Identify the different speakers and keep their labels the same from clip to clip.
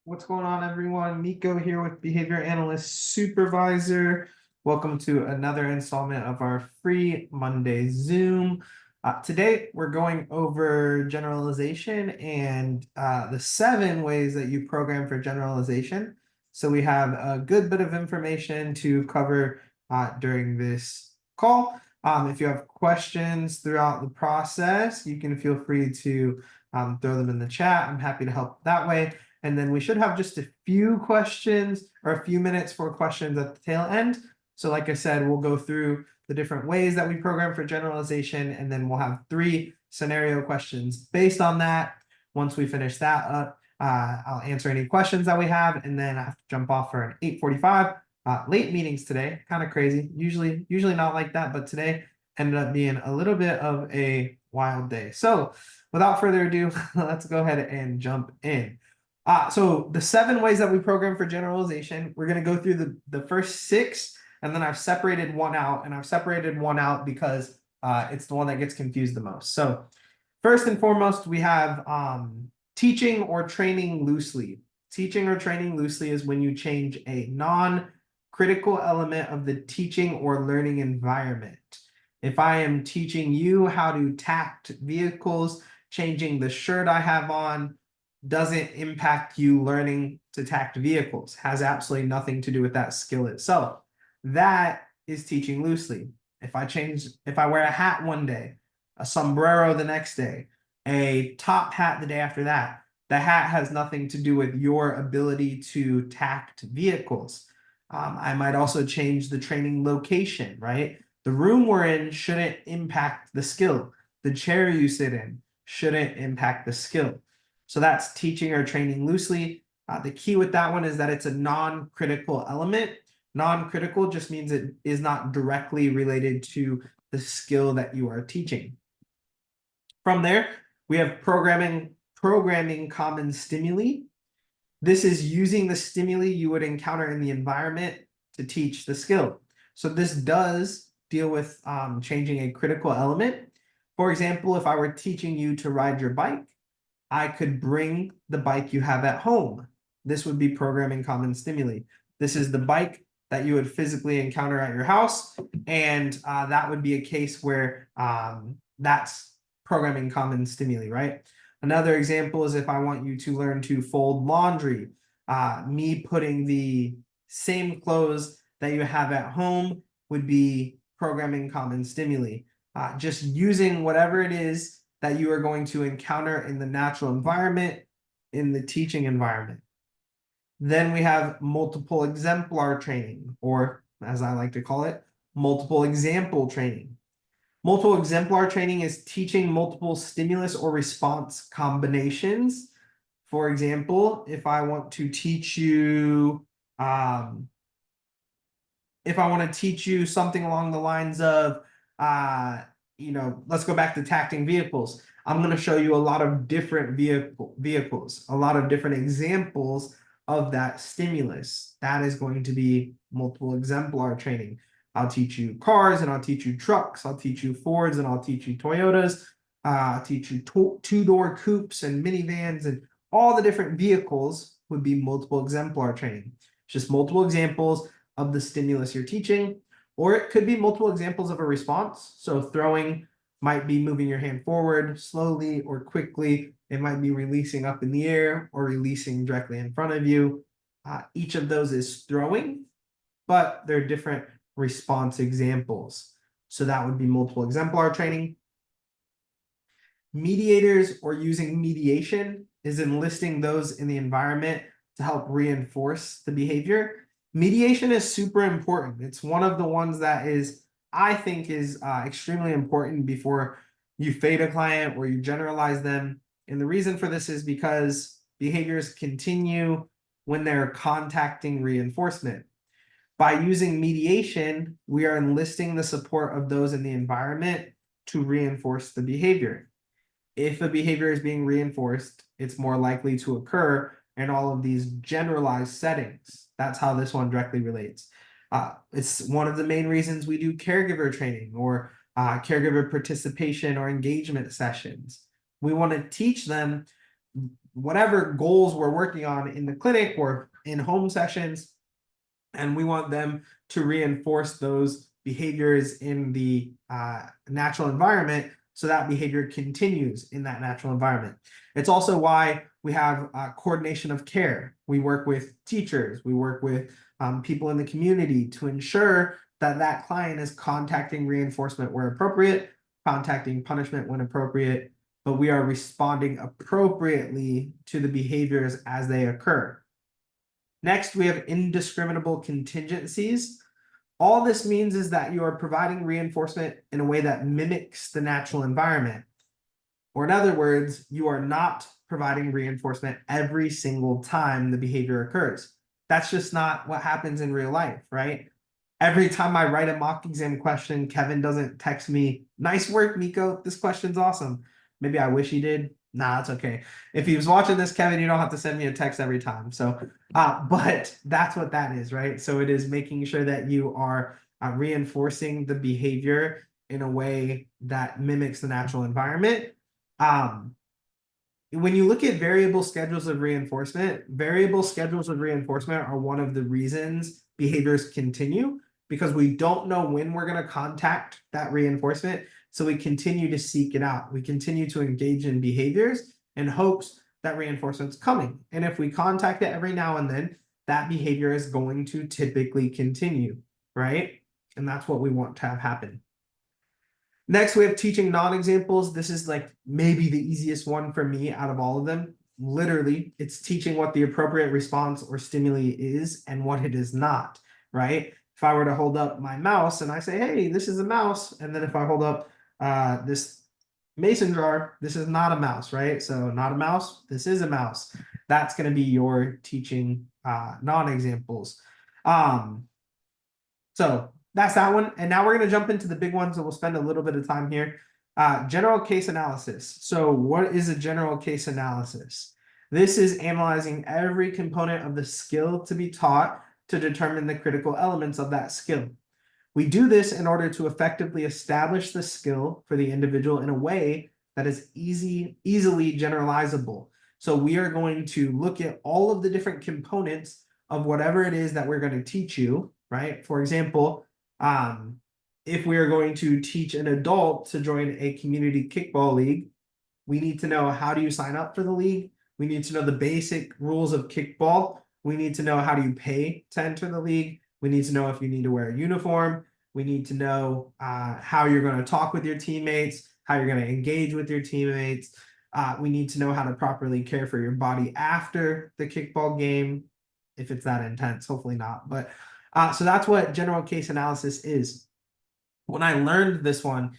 Speaker 1: What's going on, everyone? Nico here with Behavior Analyst Supervisor. Welcome to another installment of our free Monday Zoom. Today, we're going over generalization and the 7 ways that you program for generalization. So we have a good bit of information to cover during this call. If you have questions throughout the process, you can feel free to throw them in the chat. I'm happy to help that way. And then we should have just a few questions or a few minutes for questions at the tail end. So like I said, we'll go through the different ways that we program for generalization, and then we'll have 3 scenario questions based on that. Once we finish that up, I'll answer any questions that we have, and then I have to jump off for an 8:45. Late meetings today, kind of crazy. Usually not like that, but today ended up being a little bit of a wild day. So without further ado, let's go ahead and jump in. So the 7 ways that we program for generalization, we're going to go through the first 6, and then I've separated one out, and I've separated one out because it's the one that gets confused the most. So first and foremost, we have teaching or training loosely. Teaching or training loosely is when you change a non-critical element of the teaching or learning environment. If I am teaching you how to tact vehicles, changing the shirt I have on doesn't impact you learning to tact vehicles, has absolutely nothing to do with that skill itself. That is teaching loosely. If I wear a hat one day, a sombrero the next day, a top hat the day after that, the hat has nothing to do with your ability to tact vehicles. I might also change the training location, right? The room we're in shouldn't impact the skill. The chair you sit in shouldn't impact the skill. So that's teaching or training loosely. The key with that one is that it's a non-critical element. Non-critical just means it is not directly related to the skill that you are teaching. From there, we have programming common stimuli. This is using the stimuli you would encounter in the environment to teach the skill. So this does deal with changing a critical element. For example, if I were teaching you to ride your bike, I could bring the bike you have at home. This would be programming common stimuli. This is the bike that you would physically encounter at your house, and that would be a case where that's programming common stimuli, right? Another example is if I want you to learn to fold laundry, me putting the same clothes that you have at home would be programming common stimuli. Just using whatever it is that you are going to encounter in the natural environment, in the teaching environment. Then we have multiple exemplar training, or as I like to call it, multiple example training. Multiple exemplar training is teaching multiple stimulus or response combinations. For example, if I want to teach you, something along the lines of, let's go back to tacting vehicles. I'm going to show you a lot of different vehicles, a lot of different examples of that stimulus. That is going to be multiple exemplar training. I'll teach you cars, and I'll teach you trucks. I'll teach you Fords, and I'll teach you Toyotas. I'll teach you two-door coupes and minivans, and all the different vehicles would be multiple exemplar training. It's just multiple examples of the stimulus you're teaching. Or it could be multiple examples of a response. So throwing might be moving your hand forward slowly or quickly. It might be releasing up in the air or releasing directly in front of you. Each of those is throwing, but they're different response examples. So that would be multiple exemplar training. Mediators, or using mediation, is enlisting those in the environment to help reinforce the behavior. Mediation is super important. It's one of the ones that I think is extremely important before you fade a client or you generalize them. And the reason for this is because behaviors continue when they're contacting reinforcement. By using mediation, we are enlisting the support of those in the environment to reinforce the behavior. If a behavior is being reinforced, it's more likely to occur in all of these generalized settings. That's how this one directly relates. It's one of the main reasons we do caregiver training or caregiver participation or engagement sessions. We want to teach them whatever goals we're working on in the clinic or in home sessions, and we want them to reinforce those behaviors in the natural environment so that behavior continues in that natural environment. It's also why we have coordination of care. We work with teachers, we work with people in the community to ensure that that client is contacting reinforcement where appropriate, contacting punishment when appropriate, but we are responding appropriately to the behaviors as they occur. Next, we have indiscriminable contingencies. All this means is that you are providing reinforcement in a way that mimics the natural environment. Or in other words, you are not providing reinforcement every single time the behavior occurs. That's just not what happens in real life, right? Every time I write a mock exam question, Kevin doesn't text me, "Nice work, Nico. This question's awesome." Maybe I wish he did. Nah, it's okay. If he was watching this, Kevin, you don't have to send me a text every time. So, but that's what that is, right? So it is making sure that you are reinforcing the behavior in a way that mimics the natural environment. When you look at variable schedules of reinforcement are one of the reasons behaviors continue, because we don't know when we're going to contact that reinforcement. So we continue to seek it out. We continue to engage in behaviors in hopes that reinforcement's coming. And if we contact it every now and then, that behavior is going to typically continue, right? And that's what we want to have happen. Next, we have teaching non-examples. This is like maybe the easiest one for me out of all of them. Literally, it's teaching what the appropriate response or stimuli is and what it is not, right? If I were to hold up my mouse and I say, "Hey, this is a mouse," and then if I hold up this mason jar, this is not a mouse, right? So not a mouse, this is a mouse. That's going to be your teaching non-examples. So that's that one. And now we're going to jump into the big ones, and we'll spend a little bit of time here. General case analysis. So what is a general case analysis? This is analyzing every component of the skill to be taught to determine the critical elements of that skill. We do this in order to effectively establish the skill for the individual in a way that is easily generalizable. So we are going to look at all of the different components of whatever it is that we're going to teach you, right? For example, if we are going to teach an adult to join a community kickball league, we need to know, how do you sign up for the league? We need to know the basic rules of kickball. We need to know, how do you pay to enter the league? We need to know if you need to wear a uniform. We need to know how you're going to talk with your teammates, how you're going to engage with your teammates. We need to know how to properly care for your body after the kickball game, if it's that intense. Hopefully not. But so that's what general case analysis is. When I learned this one,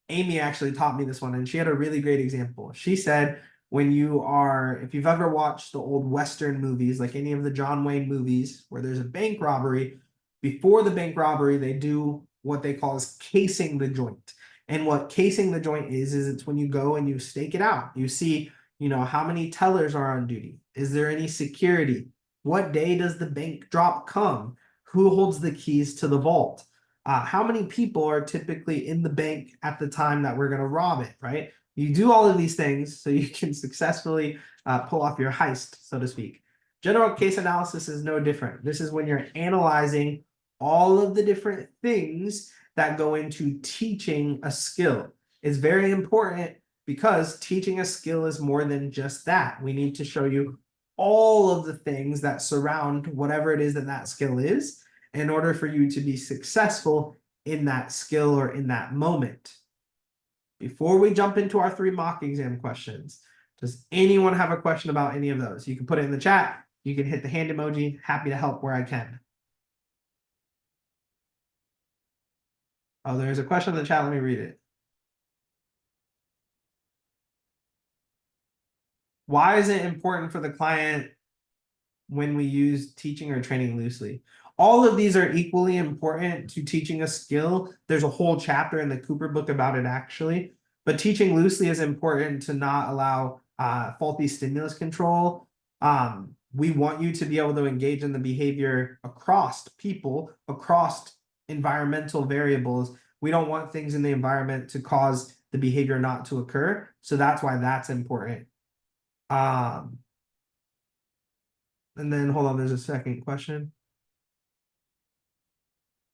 Speaker 1: Amy actually taught me this one, and she had a really great example. She said, if you've ever watched the old Western movies, like any of the John Wayne movies, where there's a bank robbery, before the bank robbery, they do what they call is casing the joint. And what casing the joint is it's when you go and you stake it out. You see, how many tellers are on duty? Is there any security? What day does the bank drop come? Who holds the keys to the vault? How many people are typically in the bank at the time that we're going to rob it, right? You do all of these things so you can successfully pull off your heist, so to speak. General case analysis is no different. This is when you're analyzing all of the different things that go into teaching a skill. It's very important because teaching a skill is more than just that. We need to show you all of the things that surround whatever it is that that skill is in order for you to be successful in that skill or in that moment. Before we jump into our 3 mock exam questions, does anyone have a question about any of those? You can put it in the chat. You can hit the hand emoji. Happy to help where I can. Oh, there's a question in the chat. Let me read it. Why is it important for the client when we use teaching or training loosely? All of these are equally important to teaching a skill. There's a whole chapter in the Cooper book about it, actually. But teaching loosely is important to not allow faulty stimulus control. We want you to be able to engage in the behavior across people, across environmental variables. We don't want things in the environment to cause the behavior not to occur. So that's why that's important. Um, and then hold on, there's a second question.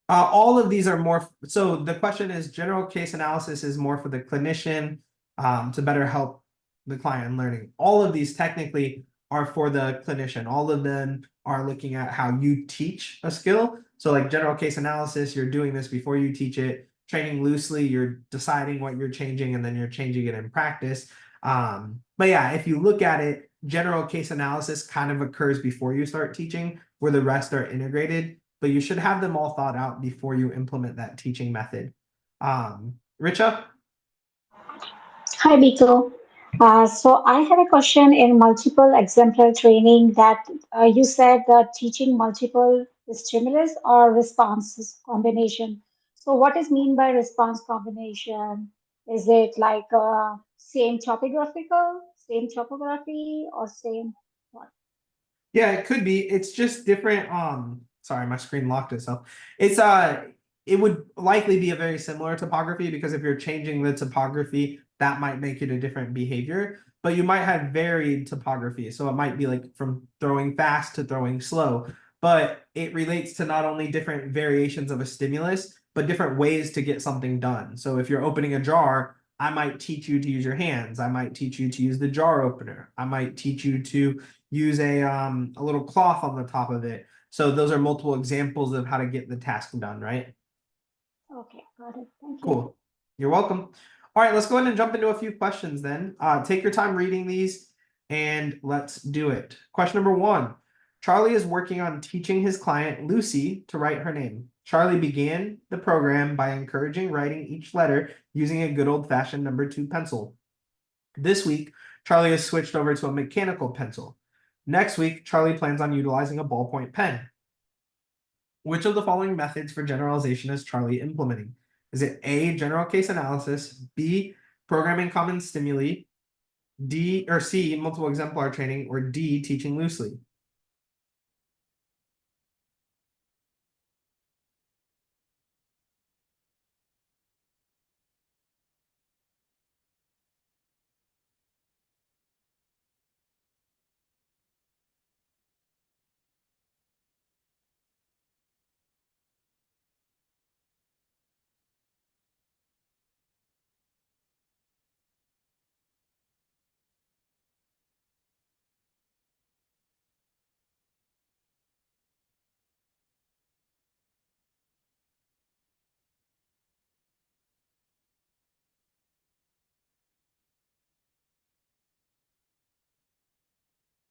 Speaker 1: All of these are more, so the question is general case analysis is more for the clinician to better help the client in learning. All of these technically are for the clinician. All of them are looking at how you teach a skill. So like general case analysis, you're doing this before you teach it. Training loosely, you're deciding what you're changing and then you're changing it in practice. But yeah, if you look at it, general case analysis kind of occurs before you start teaching, where the rest are integrated, but you should have them all thought out before you implement that teaching method. Richa?
Speaker 2: Hi, Biko. So I have a question in multiple exemplar training that you said that teaching multiple stimulus or responses combination. So what is mean by response combination? Is it like same topography, or same what?
Speaker 1: Yeah, it could be. It's just different. Sorry, my screen locked itself. It's it would likely be a very similar topography because if you're changing the topography, that might make it a different behavior. But you might have varied topography. So it might be like from throwing fast to throwing slow. But it relates to not only different variations of a stimulus, but different ways to get something done. So if you're opening a jar, I might teach you to use your hands. I might teach you to use the jar opener. I might teach you to use a little cloth on the top of it. So those are multiple examples of how to get the task done, right?
Speaker 2: Okay, got it. Thank you.
Speaker 1: Cool. You're welcome. All right, let's go ahead and jump into a few questions then. Take your time reading these and let's do it. Question number one. Charlie is working on teaching his client Lucy to write her name. Charlie began the program by encouraging writing each letter using a good old-fashioned number 2 pencil. This week, Charlie has switched over to a mechanical pencil. Next week, Charlie plans on utilizing a ballpoint pen. Which of the following methods for generalization is Charlie implementing? Is it A, general case analysis, B, programming common stimuli, D or C, multiple exemplar training, or D, teaching loosely?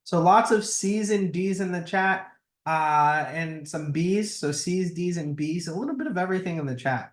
Speaker 1: So lots of C's and D's in the chat, and some B's. So C's, D's, and B's. A little bit of everything in the chat.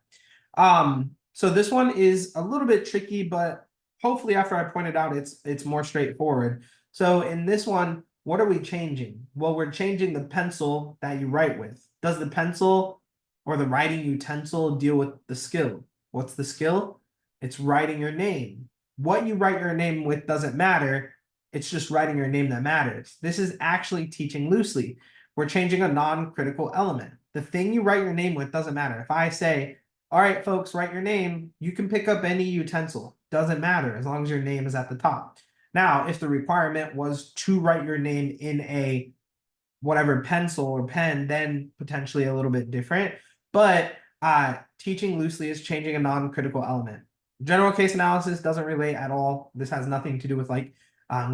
Speaker 1: So this one is a little bit tricky, but hopefully after I point it out, it's more straightforward. So in this one, what are we changing? Well, we're changing the pencil that you write with. Does the pencil or the writing utensil deal with the skill? What's the skill? It's writing your name. What you write your name with doesn't matter. It's just writing your name that matters. This is actually teaching loosely. We're changing a non-critical element. The thing you write your name with doesn't matter. If I say, all right, folks, write your name, you can pick up any utensil. Doesn't matter as long as your name is at the top. Now, if the requirement was to write your name in a whatever pencil or pen, then potentially a little bit different. But teaching loosely is changing a non-critical element. General case analysis doesn't relate at all. This has nothing to do with like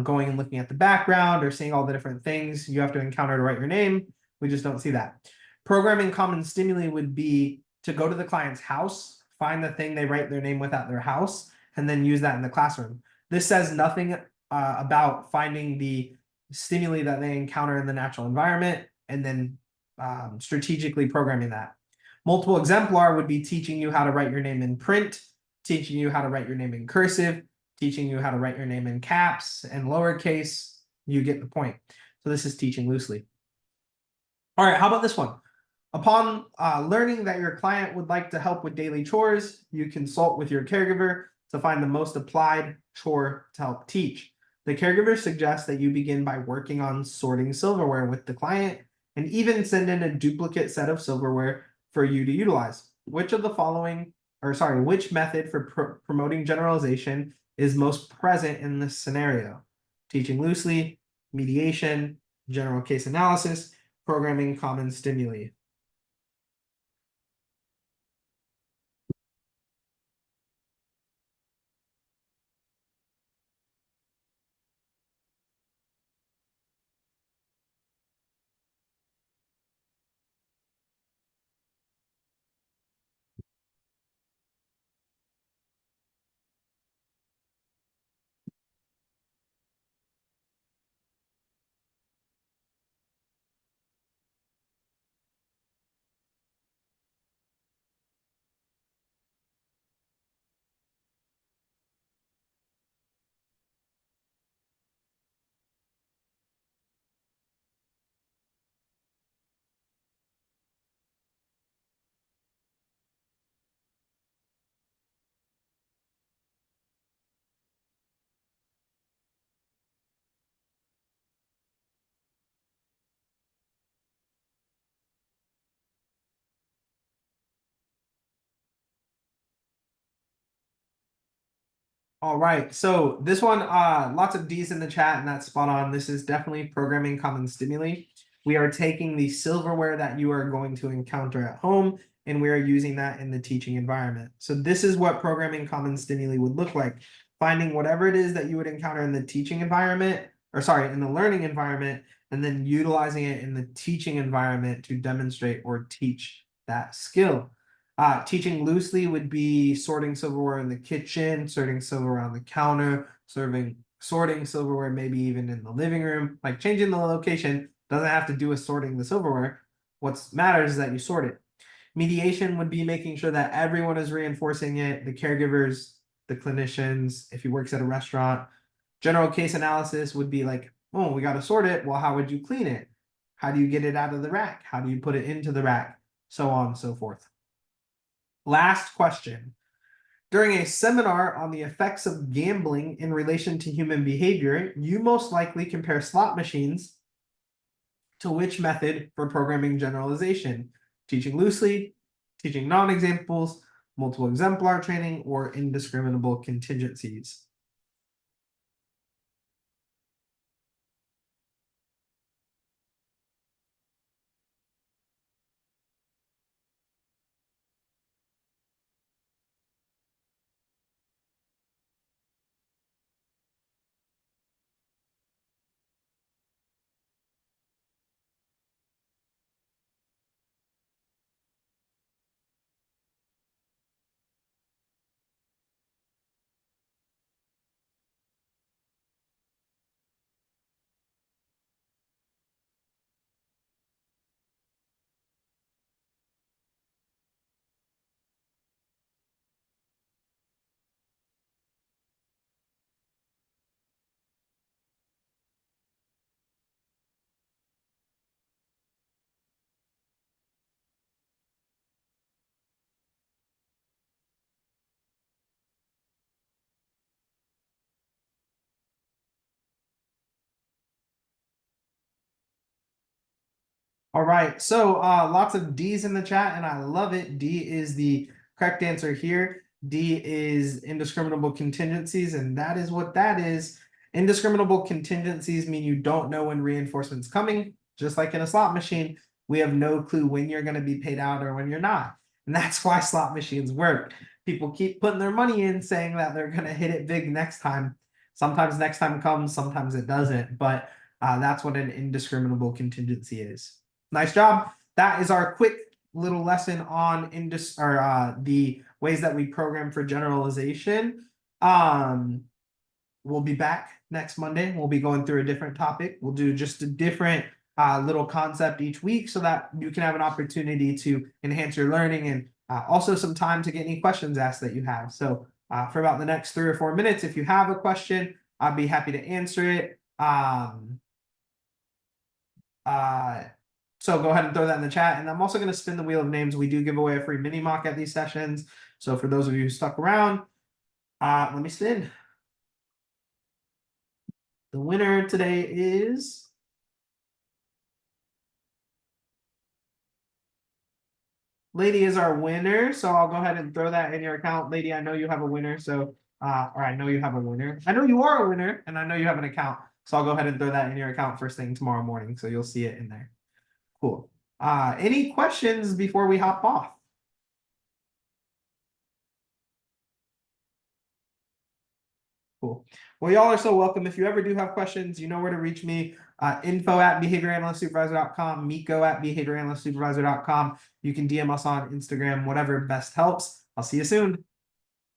Speaker 1: going and looking at the background or seeing all the different things you have to encounter to write your name. We just don't see that. Programming common stimuli would be to go to the client's house, find the thing they write their name with at their house, and then use that in the classroom. This says nothing about finding the stimuli that they encounter in the natural environment and then strategically programming that. Multiple exemplar would be teaching you how to write your name in print, teaching you how to write your name in cursive, teaching you how to write your name in caps and lowercase. You get the point. So this is teaching loosely. All right, how about this one? Upon learning that your client would like to help with daily chores, you consult with your caregiver to find the most applied chore to help teach. The caregiver suggests that you begin by working on sorting silverware with the client and even send in a duplicate set of silverware for you to utilize. Which of the following, or sorry, which method for promoting generalization is most present in this scenario? teaching loosely, mediation, general case analysis, programming common stimuli. All right, so this one, lots of D's in the chat, and that's spot on. This is definitely programming common stimuli. We are taking the silverware that you are going to encounter at home, and we are using that in the teaching environment. So this is what programming common stimuli would look like. Finding whatever it is that you would encounter in the teaching environment, or sorry, in the learning environment, and then utilizing it in the teaching environment to demonstrate or teach that skill. Teaching loosely would be sorting silverware in the kitchen, sorting silverware on the counter, sorting silverware maybe even in the living room. Like changing the location doesn't have to do with sorting the silverware. What matters is that you sort it. Mediation would be making sure that everyone is reinforcing it, the caregivers, the clinicians, if he works at a restaurant. General case analysis would be like, oh, we got to sort it. Well, how would you clean it? How do you get it out of the rack? How do you put it into the rack? So on and so forth. Last question. During a seminar on the effects of gambling in relation to human behavior, you most likely compare slot machines to which method for programming generalization? Teaching loosely, teaching non-examples, multiple exemplar training, or indiscriminable contingencies? All right, so lots of D's in the chat, and I love it. D is the correct answer here. D is indiscriminable contingencies, and that is what that is. Indiscriminable contingencies mean you don't know when reinforcement's coming, just like in a slot machine. We have no clue when you're going to be paid out or when you're not. And that's why slot machines work. People keep putting their money in saying that they're going to hit it big next time. Sometimes next time comes, sometimes it doesn't, but that's what an indiscriminable contingency is. Nice job. That is our quick little lesson on the ways that we program for generalization. We'll be back next Monday. We'll be going through a different topic. We'll do just a different little concept each week so that you can have an opportunity to enhance your learning and also some time to get any questions asked that you have. So for about the next 3 or 4 minutes, if you have a question, I'd be happy to answer it. So go ahead and throw that in the chat. And I'm also going to spin the wheel of names. We do give away a free mini mock at these sessions. So for those of you who stuck around, let me spin. The winner today is Lady is our winner. So I'll go ahead and throw that in your account. Lady, I know you have a winner. So or I know you have a winner. I know you are a winner, and I know you have an account. So I'll go ahead and throw that in your account first thing tomorrow morning. So you'll see it in there. Cool. Any questions before we hop off? Cool. Well, y'all are so welcome. If you ever do have questions, you know where to reach me. Info@behavioranalystsupervisor.com, Miko@behavioranalystsupervisor.com. You can DM us on Instagram, whatever best helps. I'll see you soon.